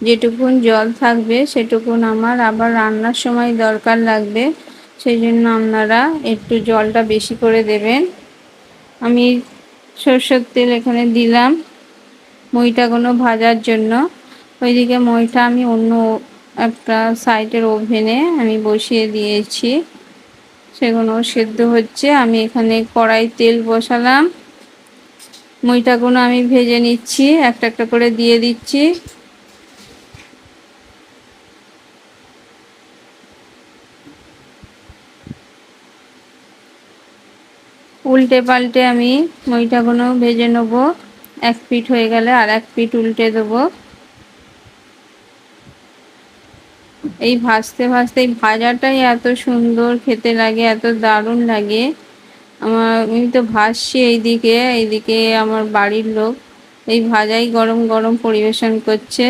যেটুকুন জল থাকবে সেটুকুন আমার আবার রান্নার সময় দরকার লাগবে, সেই জন্য আপনারা একটু জলটা বেশি করে দেবেন। আমি সরষের তেল এখানে দিলাম মইটাগুলো ভাজার জন্য। ওইদিকে মইটা আমি অন্য একটা সাইডের ওভেনে আমি বসিয়ে দিয়েছি, সেগুলো সেদ্ধ হচ্ছে। আমি এখানে কড়াই তেল বসালাম, মইটাগুলো আমি ভেজে নিচ্ছি, একটা একটা করে দিয়ে দিচ্ছি। উল্টে পাল্টে আমি মইটাগুলো ভেজে নেব। এক পিঠ হয়ে গেলে আর এক পিঠ উল্টে দেবো। এই ভাজতে ভাজতে এই ভাজাটাই এত সুন্দর খেতে লাগে, এত দারুণ লাগে। আমি তো ভাজছি এইদিকে আমার বাড়ির লোক এই ভাজাই গরম গরম পরিবেশন করছে।